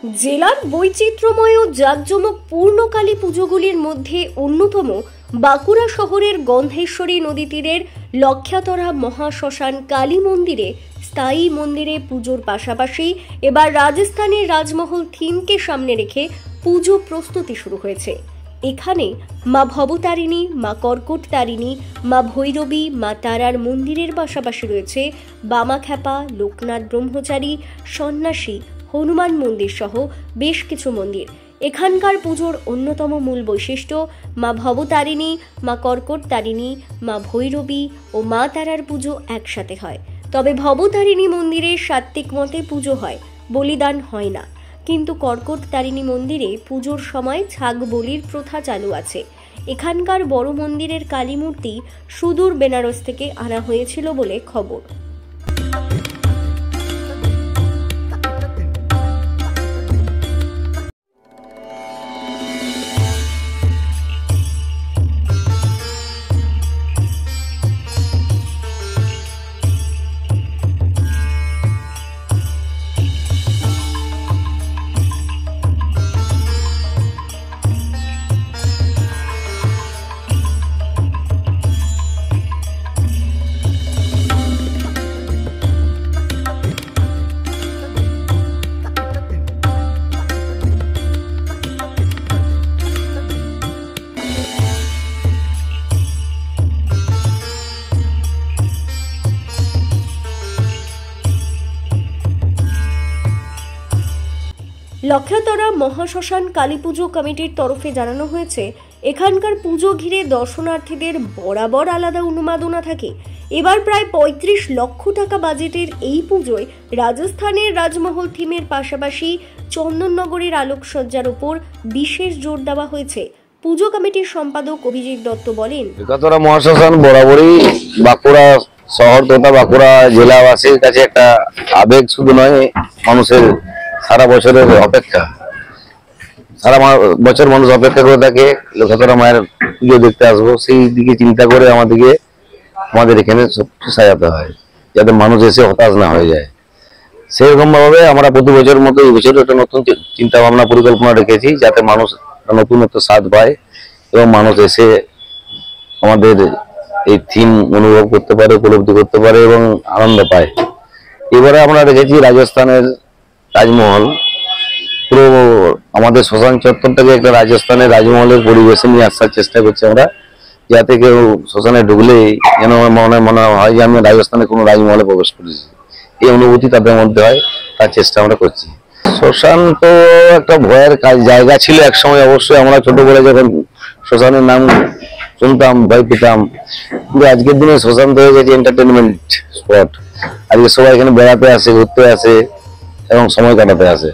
জেলার বৈচিত্র্যময় ও জাঁকজমকপূর্ণ কালী পুজোগুলির মধ্যে অন্যতম বাঁকুড়া শহরের গন্ধেশ্বরী নদী তীরের লক্ষ্যাতরা মহাশ্মশান কালী মন্দিরে স্থায়ী মন্দিরে পুজোর পাশাপাশি এবার রাজস্থানের রাজমহল থিমকে সামনে রেখে পুজো প্রস্তুতি শুরু হয়েছে। এখানে মা ভবতারিণী, মা কর্কটতারিণী, মা ভৈরবী, মা তারার মন্দিরের পাশাপাশি রয়েছে বামাখ্যাপা, লোকনাথ ব্রহ্মচারী, সন্ন্যাসী, হনুমান মন্দির সহ বেশ কিছু মন্দির। এখানকার পুজোর অন্যতম মূল বৈশিষ্ট্য মা ভবতারিণী, মা কর্কটতারিণী, মা ভৈরবী ও মা তারার পুজো একসাথে হয়। তবে ভবতারিণী মন্দিরে সাত্ত্বিক মতে পুজো হয়, বলিদান হয় না। কিন্তু কর্কটতারিণী মন্দিরে পুজোর সময় ছাগ বলির প্রথা চালু আছে। এখানকার বড় মন্দিরের কালী মূর্তি সুদূর বেনারস থেকে আনা হয়েছিল বলে খবর। লক্ষ্যাতরা মহাশ্মশান কালী পুজো কমিটির তরফে জানানো হয়েছে, এখানকার পুজো ঘিরে দর্শনার্থীদের বরাবর আলাদা উন্মাদনা থাকে। এবার প্রায় ৩৫ লক্ষ টাকা বাজেটের এই পুজোয় রাজস্থানের রাজমহল থিমের পাশাপাশি চন্দননগরের আলোকসজ্জার উপর বিশেষ জোর দেওয়া হয়েছে। পুজো কমিটির সম্পাদক অভিজিৎ দত্ত বলেন, লক্ষ্যাতরা মহাশ্মশান বরাবরই বাঁকুড়া শহর তথা বাঁকুড়া জেলাবাসীর কাছে একটা আবেগ, শুধু নয় মানুষের সারা বছরের অপেক্ষা। সারা বছর মানুষ অপেক্ষা করে থাকে লক্ষ্যাতরা মায়ের পুজো দেখতে আসবো, সেই দিকে চিন্তা করে আমাদের এখানে সব সাজাতে হয়, যাতে মানুষ এসে হতাশ না হয়ে যায়। সেরকম ভাবে আমরা প্রতি বছর মতো এই বছর একটা নতুন চিন্তা ভাবনা পরিকল্পনা রেখেছি, যাতে মানুষ নতুনত্ব স্বাদ পায় এবং মানুষ এসে আমাদের এই থিম অনুভব করতে পারে, উপলব্ধি করতে পারে এবং আনন্দ পায়। এবারে আমরা রেখেছি রাজস্থানের রাজমহল। পুরো আমাদের শ্মশান চত্বরটাকে একটা রাজস্থানের রাজমহলের পরিবেশে নিয়ে আসার চেষ্টা করছি আমরা, যাতে কেউ শ্মশানে ঢুকলেই যেন মনে হয় যে আমি রাজস্থানে কোনো রাজমহলে প্রবেশ করেছি, এই অনুভূতি তাদের মধ্যে হয়। তার চেষ্টা আমরা করছি। শ্মশান তো একটা ভয়ের জায়গা ছিল একসময়, অবশ্যই আমরা ছোটবেলায় যখন শ্মশানের নাম শুনতাম ভয় পেতাম, কিন্তু আজকের দিনে শ্মশান তো হয়ে গেছে এন্টারটেনমেন্ট স্পট। আজকে সবাই এখানে বেড়াতে আসে, ঘুরতে আসে এবং সময় কাটাতে আসে।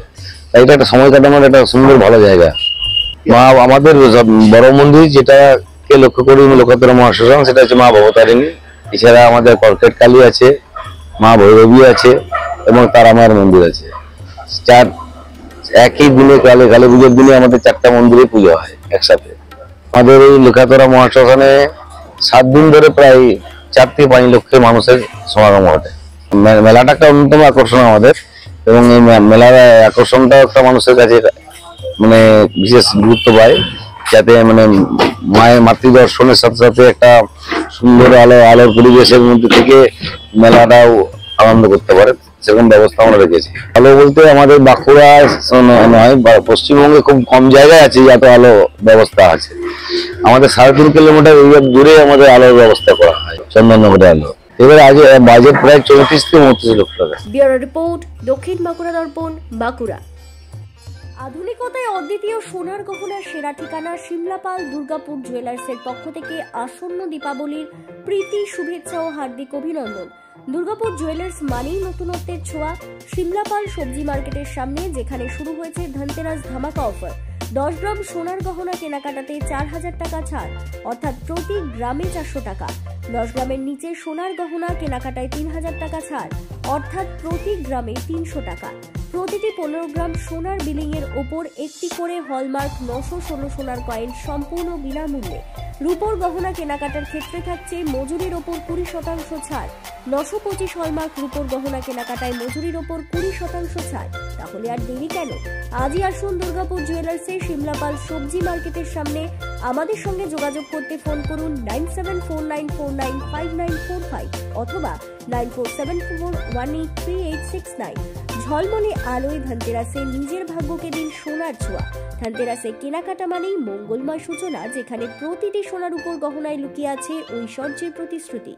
তাই এটা একটা সময় কাটানোর একটা সুন্দর ভালো জায়গা। মা আমাদের বড় মন্দির যেটাকে লক্ষ্য করি লক্ষ্যাতরা মহাশ্মশান, সেটা হচ্ছে মা ভবতারিণী। এছাড়া আমাদের কর্কট কালী আছে, মা ভৈরবী আছে এবং তারা মায়ের মন্দির আছে। একই দিনে কালী পুজোর দিনে আমাদের 4টা মন্দিরে পুজো হয় একসাথে। আমাদের এই লক্ষ্যাতরা মহাশ্মশানে 7 দিন ধরে প্রায় 4 থেকে 5 লক্ষের মানুষের সমাগম ঘটে। মেলাটা একটা অন্যতম আকর্ষণ আমাদের, এবং এই মেলার আকর্ষণটাও একটা মানুষের কাছে মানে বিশেষ গুরুত্ব পায়, যাতে মানে মায়ের মাতৃদর্শনের সাথে সাথে একটা সুন্দর আলোর পরিবেশের মধ্যে থেকে মেলাটাও আনন্দ করতে পারে, সেরকম ব্যবস্থা আমরা রেখেছি। আলো বলতে আমাদের বাঁকুড়া নয়, পশ্চিমবঙ্গে খুব কম জায়গায় আছে এত আলো ব্যবস্থা আছে। আমাদের 3.5 কিলোমিটার এরিয়া দূরে আমাদের আলোর ব্যবস্থা করা হয়, চন্দননগরে আলো। এবার আজ বাজেট প্রায় 34 থেকে 39 লক্ষ টাকা। ব্যুরো রিপোর্ট, দক্ষিণ বাঁকুড়া দর্পণ, বাঁকুড়া। আধুনিকতায় অদ্বিতীয় সোনার গহনার সেরা ঠিকানা সিমলাপাল দুর্গাপুর জুয়েলার্সের পক্ষ থেকে আসন্ন দীপাবলির প্রীতি, শুভেচ্ছা ও হার্দিক অভিনন্দন। দুর্গাপুর জুয়েলার্স মানেই নতুনত্বের ছোঁয়া। সিমলাপাল সবজি মার্কেটের সামনে, যেখানে শুরু হয়েছে ধনতেরাস ধামাকা অফার। 10 গ্রাম সোনার গহনা কেনাকাটাতে 4000 টাকা ছাড়, অর্থাৎ প্রতি গ্রামে 400 টাকা। 10 গ্রামের নিচে সোনার গহনা কেনাকাটায় 3000 টাকা ছাড়, অর্থাৎ প্রতি গ্রামে 300 টাকা। প্রতিটি 15 গ্রাম সোনার বিলিং এর ওপর একটি করে হলমার্ক 916 সোনার কয়েন সম্পূর্ণ বিনামূল্যে। রূপোর গহনা কেনাকাটার ক্ষেত্রে থাকছে মজুরির ওপর 20% ছাড়। 925 হলমার্ক রূপোর গহনা কেনাকাটায় মজুরির ওপর 20% ছাড়। তাহলে আর দেরি কেন? আজই আসুন দুর্গাপুর জুয়েলার্সে শিমলাপাল সবজি মার্কেটের সামনে। আমাদের সঙ্গে যোগাযোগ করতে ফোন করুন 9749495945 অথবা 9474183869। ঝলমলে আলোয় ধনতেরাসে নিজের ভাগ্যকে দিন সোনার ছোঁয়া। ধনতেরাসে কেনাকাটা মানেই মঙ্গলময় সূচনা, যেখানে প্রতিটি সোনার উপর গহনায় লুকিয়ে আছে ঐশ্বর্যের প্রতিশ্রুতি।